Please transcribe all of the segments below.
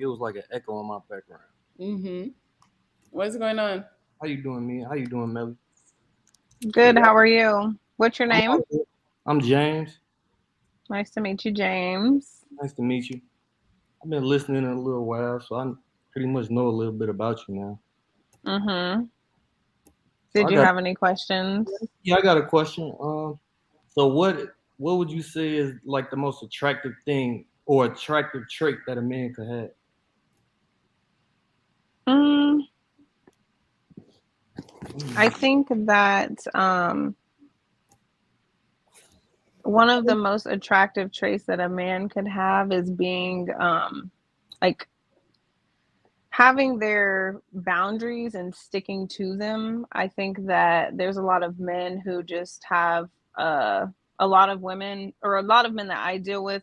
It was like an echo in my background. Mm-hmm. What's going on? How you doing, me? How you doing, Melly? Good. How are you? What's your I'm all name? good. I'm James. Nice to meet you, James. Nice to meet you. I've been listening in a little while, so I pretty much know a little bit about you now. Mm-hmm. So Did you have any questions? I got a question. So what would you say is like the most attractive thing or attractive trait that a man could have? Mm, I think that one of the most attractive traits that a man could have is being like having their boundaries and sticking to them. I think that there's a lot of men who just have a lot of women or a lot of men that I deal with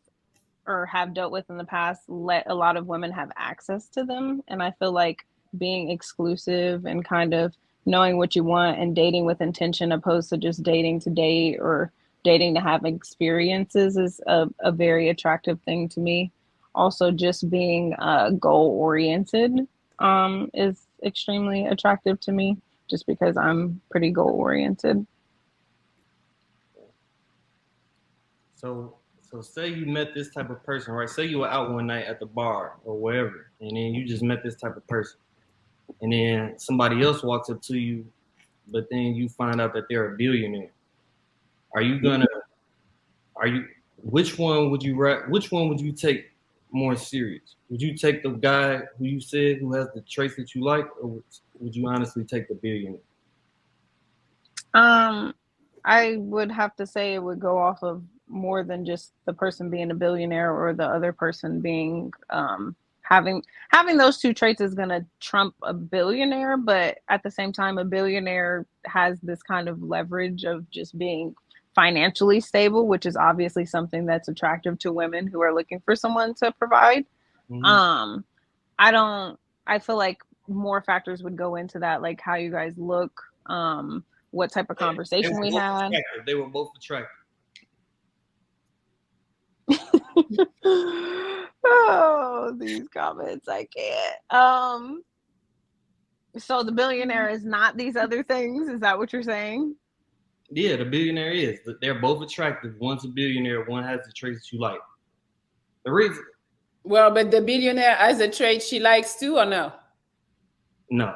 or have dealt with in the past let a lot of women have access to them. And I feel like being exclusive and kind of knowing what you want and dating with intention opposed to just dating to date or dating to have experiences is a very attractive thing to me. Also, just being goal oriented is extremely attractive to me just because I'm pretty goal oriented. So say you met this type of person, right? Say you were out one night at the bar or wherever, and then you just met this type of person, and then somebody else walks up to you, but then you find out that they're a billionaire. Are you gonna? Are you? Which one would you take more serious? Would you take the guy who you said who has the traits that you like, or would you honestly take the billionaire? Um, I would have to say it would go off of more than just the person being a billionaire or the other person being having those two traits is going to trump a billionaire, but at the same time a billionaire has this kind of leverage of just being financially stable, which is obviously something that's attractive to women who are looking for someone to provide. Mm-hmm. Um, I don't I feel like more factors would go into that, like how you guys look, what type of They conversation were we both had. attractive. They were both attractive. Oh, these comments, I can't. So the billionaire is not these other things. Is that what you're saying? Yeah, the billionaire is. They're both attractive. One's a billionaire. One has the traits that you like. The reason, Well, but the billionaire has a trait she likes too, or no? no,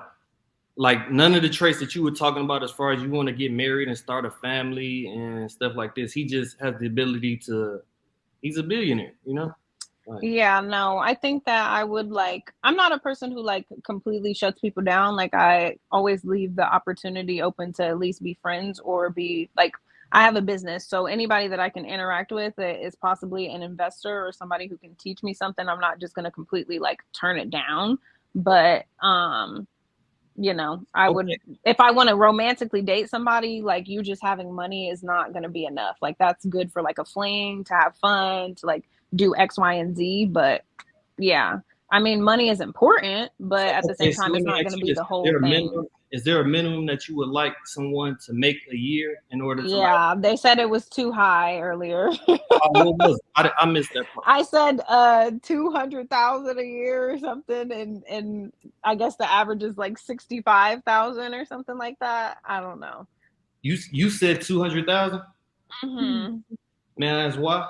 like none of the traits that you were talking about, as far as you want to get married and start a family and stuff like this. He just has the ability to. He's a billionaire, you know. Like, Yeah, no, I think that I would like, I'm not a person who like completely shuts people down. Like, I always leave the opportunity open to at least be friends or be like, I have a business. So anybody that I can interact with is possibly an investor or somebody who can teach me something. I'm not just going to completely like turn it down. But, I would, okay, if I want to romantically date somebody, like you just having money is not going to be enough. Like, that's good for like a fling, to have fun, to like do X, Y, and Z. But yeah, I mean, money is important, but at the okay. same So time, let it's me not going ask to you be this: the whole thing. Is there a minimum that you would like someone to make a year in order to like? Yeah, they said it was too high earlier. What was it? I missed that part. I said 200,000 a year or something, and I guess the average is like 65,000 or something like that. I don't know. You said 200,000. Hmm. Man, that's why.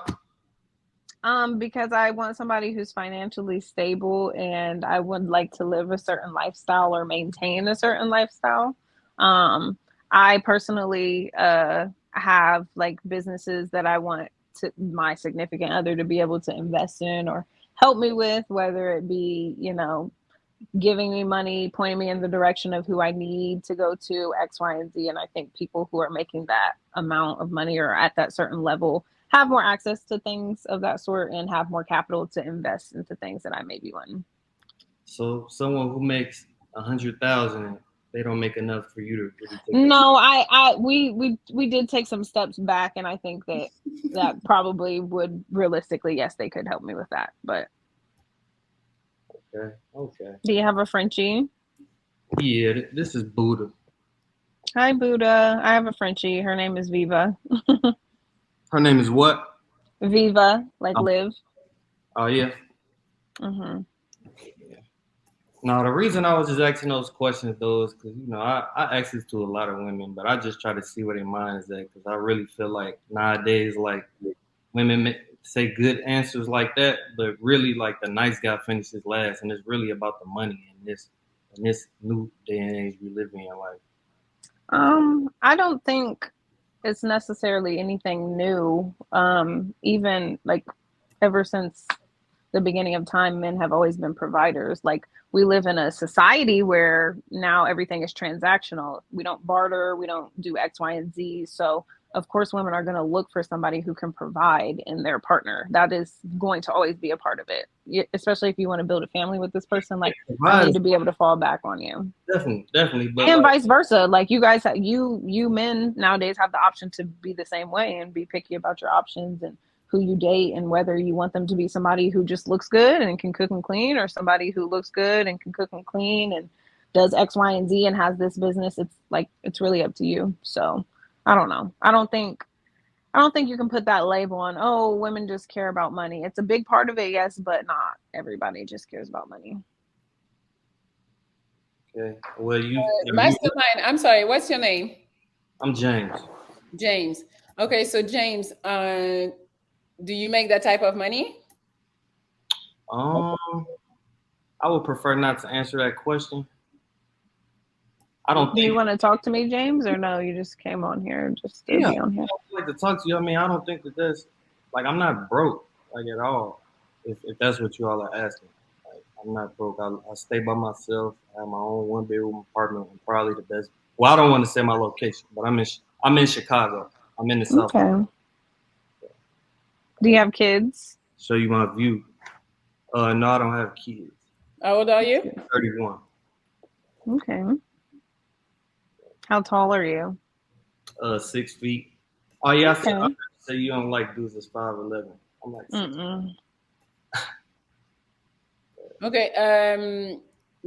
Because I want somebody who's financially stable and I would like to live a certain lifestyle or maintain a certain lifestyle. Um, I personally have like businesses that I want my significant other to be able to invest in or help me with, whether it be, giving me money, pointing me in the direction of who I need to go to X, Y, and Z. And I think people who are making that amount of money or at that certain level have more access to things of that sort and have more capital to invest into things that I may be wanting. So someone who makes 100,000, they don't make enough for you to really take that. No, we did take some steps back, and I think that probably would realistically, yes, they could help me with that. But Okay. Okay. do you have a Frenchie? Yeah, this is Buddha. Hi, Buddha. I have a Frenchie. Her name is Viva. Her name is what? Viva, like Oh, live. oh yeah. Hmm. No, the reason I was just asking those questions though is because I ask this to a lot of women, but I just try to see where their mind is at because I really feel like nowadays, like women say good answers like that, but really like the nice guy finishes last, and it's really about the money in this new day and age we live in. Like, I don't think it's necessarily anything new. Even like ever since the beginning of time, men have always been providers. Like we live in a society where now everything is transactional. We don't barter, we don't do X, Y, and Z. So of course women are going to look for somebody who can provide in their partner. That is going to always be a part of it. Especially if you want to build a family with this person, like I provide need is to be able to fall back on you. definitely, but And like, vice versa. Like you guys, you men nowadays have the option to be the same way and be picky about your options and who you date and whether you want them to be somebody who just looks good and can cook and clean, or somebody who looks good and can cook and clean and does X, Y, and Z and has this business. It's like it's really up to you. So I don't know. I don't think you can put that label on, oh, women just care about money. It's a big part of it, yes, but not everybody just cares about money. okay, well, Mastermind. I'm sorry. What's your name? I'm James. James. Okay, so James, do you make that type of money? Um, I would prefer not to answer that question. I don't Do you think. want to talk to me, James, or no? You just came on here just to Yeah, be on here. I like to talk to you. I mean, I don't think that that's like I'm not broke like at all. If that's what you all are asking, like, I'm not broke. I stay by myself. I have my own one bedroom apartment. I'm probably the best. Well, I don't want to say my location, but I'm in Chicago. I'm in the South. Okay. Do you have kids? Show you my view. No, I don't have kids. How old are you? 31. Okay. How tall are you? 6 feet. Oh yeah, I Okay. say you don't like dudes that's 5'11". I'm like 6. Mm-mm. Okay,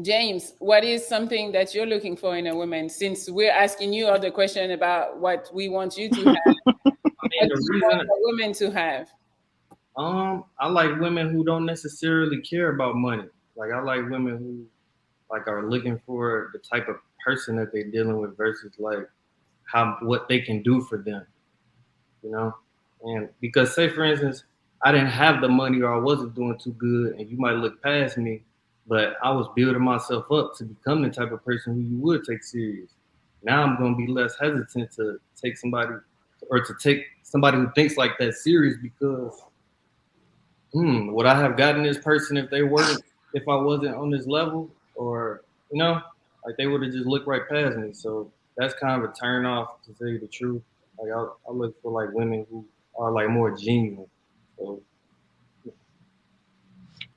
James, what is something that you're looking for in a woman? Since we're asking you all the question about what we want you to have, I mean, what do the you want reason a woman to have? I like women who don't necessarily care about money. Like I like women who like are looking for the type of person that they're dealing with versus like how what they can do for them, you know? And because say for instance, I didn't have the money or I wasn't doing too good and you might look past me, but I was building myself up to become the type of person who you would take serious. Now I'm gonna be less hesitant to take somebody or to take somebody who thinks like that serious because would I have gotten this person if I wasn't on this level, or like they would have just looked right past me. So that's kind of a turn off to tell you the truth. Like I look for like women who are like more genuine. So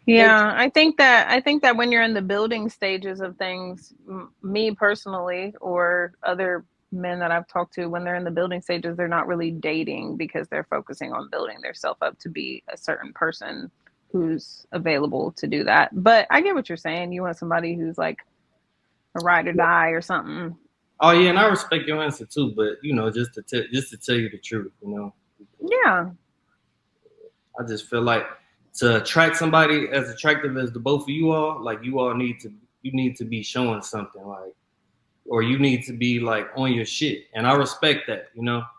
Yeah, I think that when you're in the building stages of things, me personally or other men that I've talked to, when they're in the building stages, they're not really dating because they're focusing on building themselves up to be a certain person who's available to do that. But I get what you're saying. You want somebody who's like a ride or die or something. oh yeah, and I respect your answer too, but just to tell you the truth, because Yeah. I just feel like to attract somebody as attractive as the both of you all, like you need to be showing something like or you need to be like on your shit. And I respect that,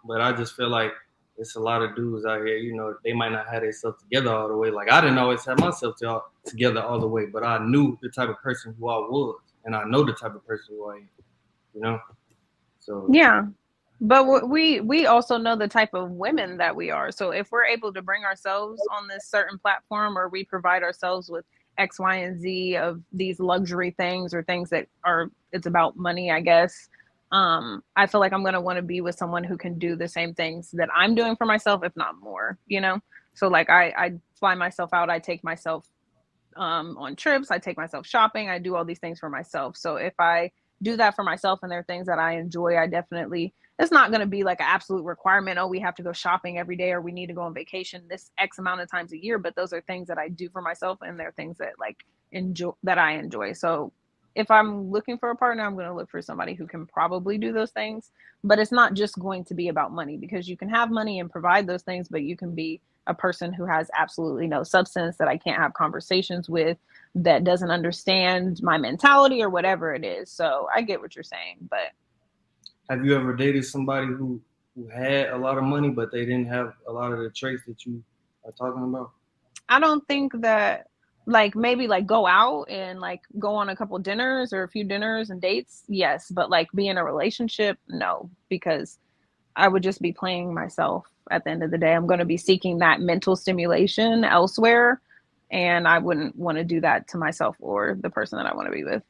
but I just feel like it's a lot of dudes out here, they might not have themselves together all the way. Like I didn't always have myself together all the way, but I knew the type of person who I was, and I know the type of person who I am, you know. So Yeah. But we also know the type of women that we are. So if we're able to bring ourselves on this certain platform, or we provide ourselves with X, Y, and Z of these luxury things or things that are it's about money, I guess. I feel like I'm gonna want to be with someone who can do the same things that I'm doing for myself, if not more. So like I fly myself out, I take myself on trips, I take myself shopping, I do all these things for myself. So if I do that for myself and there are things that I enjoy, I definitely, it's not going to be like an absolute requirement. Oh, we have to go shopping every day or we need to go on vacation this X amount of times a year. But those are things that I do for myself and they're things that like enjoy that I enjoy. So if I'm looking for a partner, I'm going to look for somebody who can probably do those things. But it's not just going to be about money, because you can have money and provide those things, but you can be a person who has absolutely no substance, that I can't have conversations with, that doesn't understand my mentality or whatever it is. So I get what you're saying, but Have you ever dated somebody who had a lot of money, but they didn't have a lot of the traits that you are talking about? I don't think that, like, maybe like go out and like go on a couple dinners or a few dinners and dates, yes, but like be in a relationship, no, because I would just be playing myself at the end of the day. I'm going to be seeking that mental stimulation elsewhere, and I wouldn't want to do that to myself or the person that I want to be with.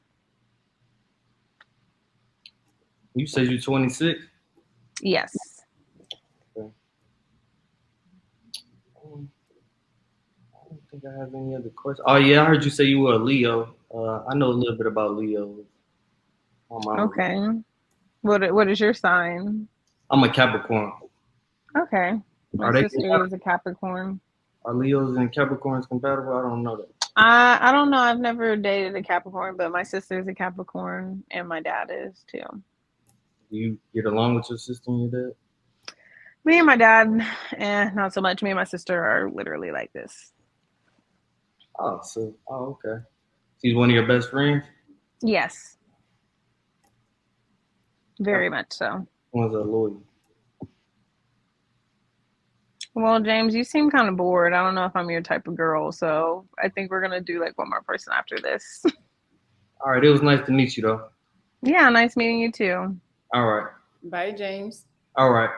You said you're 26? Yes. Okay. I don't think I have any other questions. Oh yeah, I heard you say you were a Leo. I know a little bit about Leos. My mom was- Okay. What is your sign? I'm a Capricorn. Okay. My Are they sister is a Capricorn. are Leos and Capricorns compatible? I don't know that. I don't know. I've never dated a Capricorn, but my sister is a Capricorn and my dad is too. Do you get along with your sister and your dad? Me and my dad, not so much. Me and my sister are literally like this. Okay. She's one of your best friends? Yes. Very much so. One's a lawyer. Well, James, you seem kind of bored. I don't know if I'm your type of girl, so I think we're gonna do like one more person after this. All right, it was nice to meet you though. Yeah, nice meeting you too. All right. Bye, James. All right.